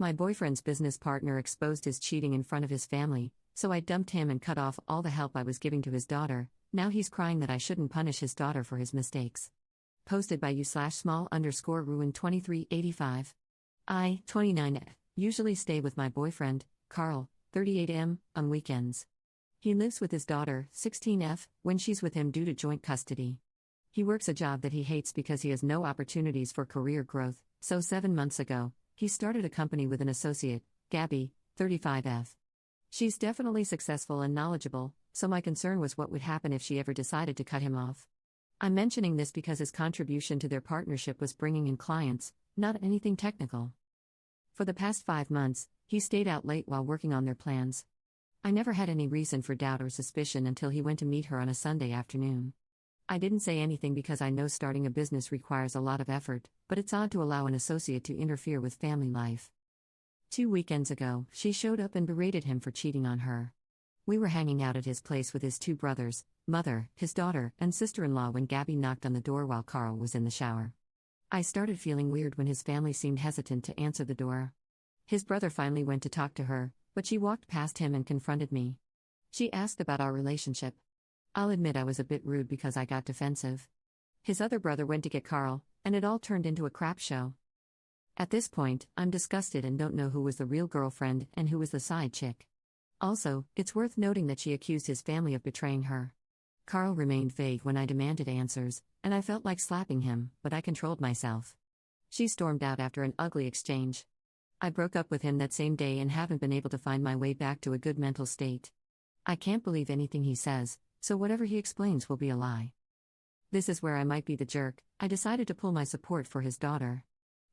My boyfriend's business partner exposed his cheating in front of his family, so I dumped him and cut off all the help I was giving to his daughter. Now he's crying that I shouldn't punish his daughter for his mistakes. Posted by you/small_ruin2385. I, 29, usually stay with my boyfriend, Carl, 38M, on weekends. He lives with his daughter, 16F, when she's with him due to joint custody. He works a job that he hates because he has no opportunities for career growth, so 7 months ago, he started a company with an associate, Gabby, 35F. She's definitely successful and knowledgeable, so my concern was what would happen if she ever decided to cut him off. I'm mentioning this because his contribution to their partnership was bringing in clients, not anything technical. For the past 5 months, he stayed out late while working on their plans. I never had any reason for doubt or suspicion until he went to meet her on a Sunday afternoon. I didn't say anything because I know starting a business requires a lot of effort, but it's odd to allow an associate to interfere with family life. 2 weekends ago, she showed up and berated him for cheating on her. We were hanging out at his place with his 2 brothers, mother, his daughter, and sister-in-law when Gabby knocked on the door while Carl was in the shower. I started feeling weird when his family seemed hesitant to answer the door. His brother finally went to talk to her, but she walked past him and confronted me. She asked about our relationship. I'll admit I was a bit rude because I got defensive. His other brother went to get Carl, and it all turned into a crap show. At this point, I'm disgusted and don't know who was the real girlfriend and who was the side chick. Also, it's worth noting that she accused his family of betraying her. Carl remained vague when I demanded answers, and I felt like slapping him, but I controlled myself. She stormed out after an ugly exchange. I broke up with him that same day and haven't been able to find my way back to a good mental state. I can't believe anything he says, so whatever he explains will be a lie. This is where I might be the jerk. I decided to pull my support for his daughter.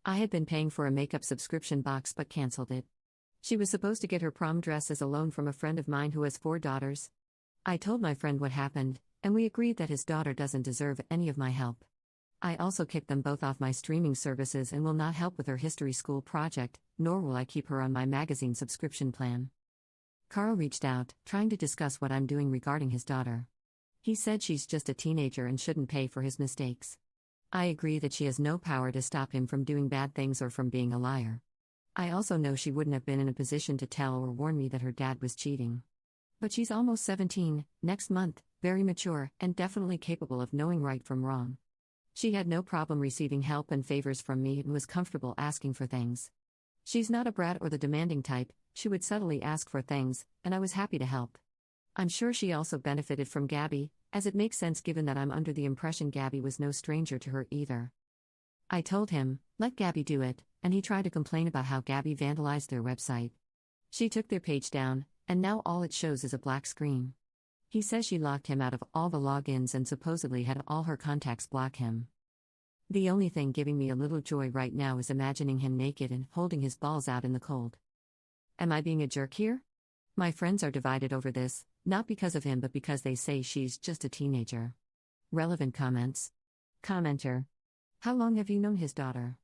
I had been paying for a makeup subscription box but cancelled it. She was supposed to get her prom dress as a loan from a friend of mine who has 4 daughters. I told my friend what happened, and we agreed that his daughter doesn't deserve any of my help. I also kicked them both off my streaming services and will not help with her history school project, nor will I keep her on my magazine subscription plan. Carl reached out, trying to discuss what I'm doing regarding his daughter. He said she's just a teenager and shouldn't pay for his mistakes. I agree that she has no power to stop him from doing bad things or from being a liar. I also know she wouldn't have been in a position to tell or warn me that her dad was cheating. But she's almost 17, next month, very mature, and definitely capable of knowing right from wrong. She had no problem receiving help and favors from me and was comfortable asking for things. She's not a brat or the demanding type. She would subtly ask for things, and I was happy to help. I'm sure she also benefited from Gabby, as it makes sense given that I'm under the impression Gabby was no stranger to her either. I told him, let Gabby do it, and he tried to complain about how Gabby vandalized their website. She took their page down, and now all it shows is a black screen. He says she locked him out of all the logins and supposedly had all her contacts block him. The only thing giving me a little joy right now is imagining him naked and holding his balls out in the cold. Am I being a jerk here? My friends are divided over this, not because of him but because they say she's just a teenager. Relevant comments. Commenter. How long have you known his daughter?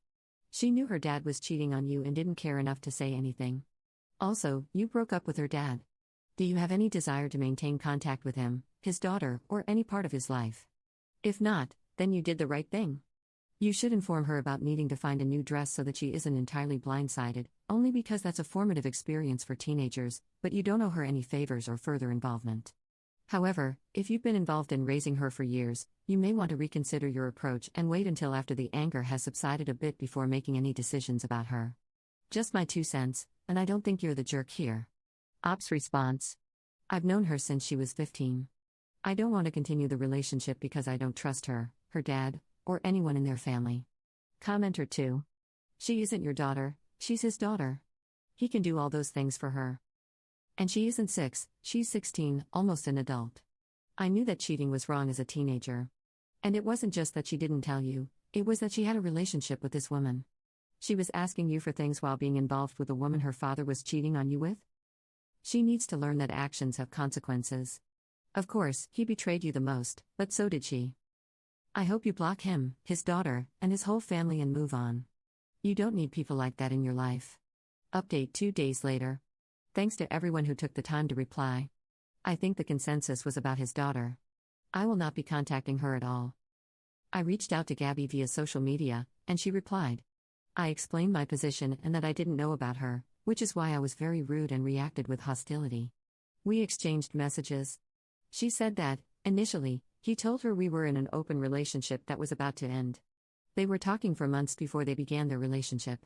She knew her dad was cheating on you and didn't care enough to say anything. Also, you broke up with her dad. Do you have any desire to maintain contact with him, his daughter, or any part of his life? If not, then you did the right thing. You should inform her about needing to find a new dress so that she isn't entirely blindsided, only because that's a formative experience for teenagers, but you don't owe her any favors or further involvement. However, if you've been involved in raising her for years, you may want to reconsider your approach and wait until after the anger has subsided a bit before making any decisions about her. Just my 2 cents, and I don't think you're the jerk here. Ops response. I've known her since she was 15. I don't want to continue the relationship because I don't trust her, her dad, or anyone in their family. Commenter 2. She isn't your daughter, she's his daughter. He can do all those things for her. And she isn't 6, she's 16, almost an adult. I knew that cheating was wrong as a teenager. And it wasn't just that she didn't tell you, it was that she had a relationship with this woman. She was asking you for things while being involved with a woman her father was cheating on you with? She needs to learn that actions have consequences. Of course, he betrayed you the most, but so did she. I hope you block him, his daughter, and his whole family and move on. You don't need people like that in your life. Update 2 days later. Thanks to everyone who took the time to reply. I think the consensus was about his daughter. I will not be contacting her at all. I reached out to Gabby via social media, and she replied. I explained my position and that I didn't know about her, which is why I was very rude and reacted with hostility. We exchanged messages. She said that, initially, he told her we were in an open relationship that was about to end. They were talking for months before they began their relationship.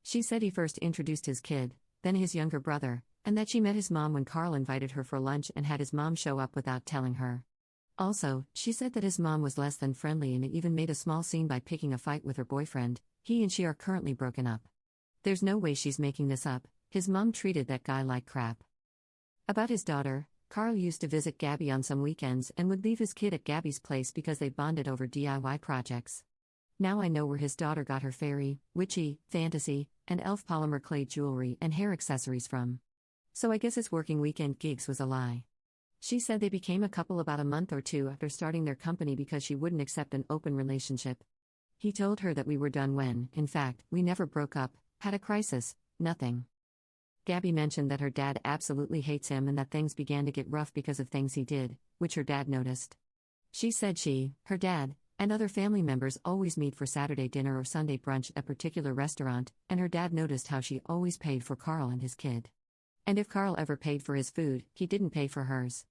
She said he first introduced his kid, then his younger brother, and that she met his mom when Carl invited her for lunch and had his mom show up without telling her. Also, she said that his mom was less than friendly and even made a small scene by picking a fight with her boyfriend. He and she are currently broken up. There's no way she's making this up, his mom treated that guy like crap. About his daughter, Carl used to visit Gabby on some weekends and would leave his kid at Gabby's place because they bonded over DIY projects. Now I know where his daughter got her fairy, witchy, fantasy, and elf polymer clay jewelry and hair accessories from. So I guess his working weekend gigs was a lie. She said they became a couple about a month or two after starting their company because she wouldn't accept an open relationship. He told her that we were done when, in fact, we never broke up, had a crisis, nothing. Gabby mentioned that her dad absolutely hates him and that things began to get rough because of things he did, which her dad noticed. She said her dad, and other family members always meet for Saturday dinner or Sunday brunch at a particular restaurant, and her dad noticed how she always paid for Carl and his kid. And if Carl ever paid for his food, he didn't pay for hers.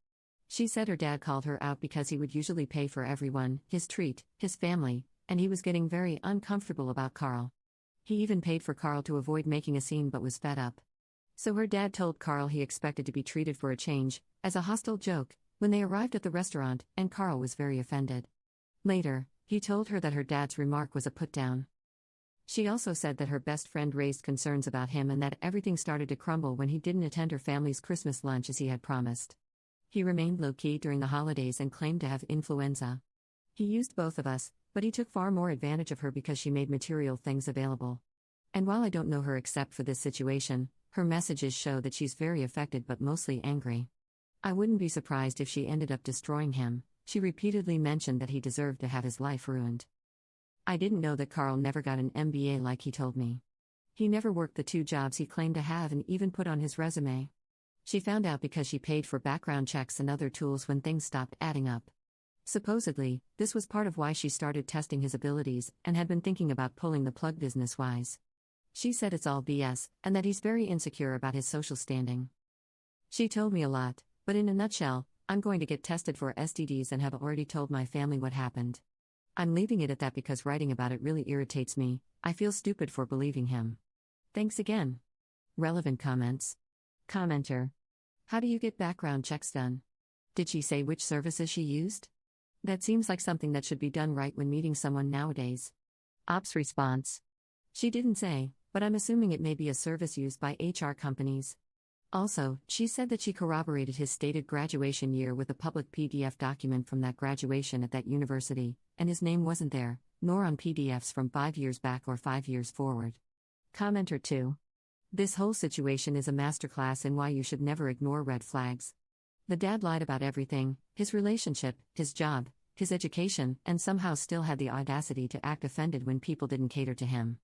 She said her dad called her out because he would usually pay for everyone, his treat, his family, and he was getting very uncomfortable about Carl. He even paid for Carl to avoid making a scene but was fed up. So her dad told Carl he expected to be treated for a change, as a hostile joke, when they arrived at the restaurant, and Carl was very offended. Later, he told her that her dad's remark was a put-down. She also said that her best friend raised concerns about him and that everything started to crumble when he didn't attend her family's Christmas lunch as he had promised. He remained low-key during the holidays and claimed to have influenza. He used both of us, but he took far more advantage of her because she made material things available. And while I don't know her except for this situation, her messages show that she's very affected but mostly angry. I wouldn't be surprised if she ended up destroying him. She repeatedly mentioned that he deserved to have his life ruined. I didn't know that Carl never got an MBA like he told me. He never worked the 2 jobs he claimed to have and even put on his resume. She found out because she paid for background checks and other tools when things stopped adding up. Supposedly, this was part of why she started testing his abilities and had been thinking about pulling the plug business-wise. She said it's all BS, and that he's very insecure about his social standing. She told me a lot, but in a nutshell, I'm going to get tested for STDs and have already told my family what happened. I'm leaving it at that because writing about it really irritates me. I feel stupid for believing him. Thanks again. Relevant comments. Commenter. How do you get background checks done? Did she say which services she used? That seems like something that should be done right when meeting someone nowadays. Ops response. She didn't say, but I'm assuming it may be a service used by HR companies. Also, she said that she corroborated his stated graduation year with a public PDF document from that graduation at that university, and his name wasn't there, nor on PDFs from 5 years back or 5 years forward. Commenter 2. This whole situation is a masterclass in why you should never ignore red flags. The dad lied about everything, his relationship, his job, his education, and somehow still had the audacity to act offended when people didn't cater to him.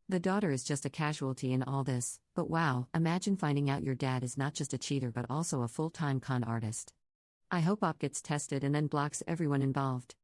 The daughter is just a casualty in all this, but wow, imagine finding out your dad is not just a cheater but also a full-time con artist. I hope OP gets tested and then blocks everyone involved.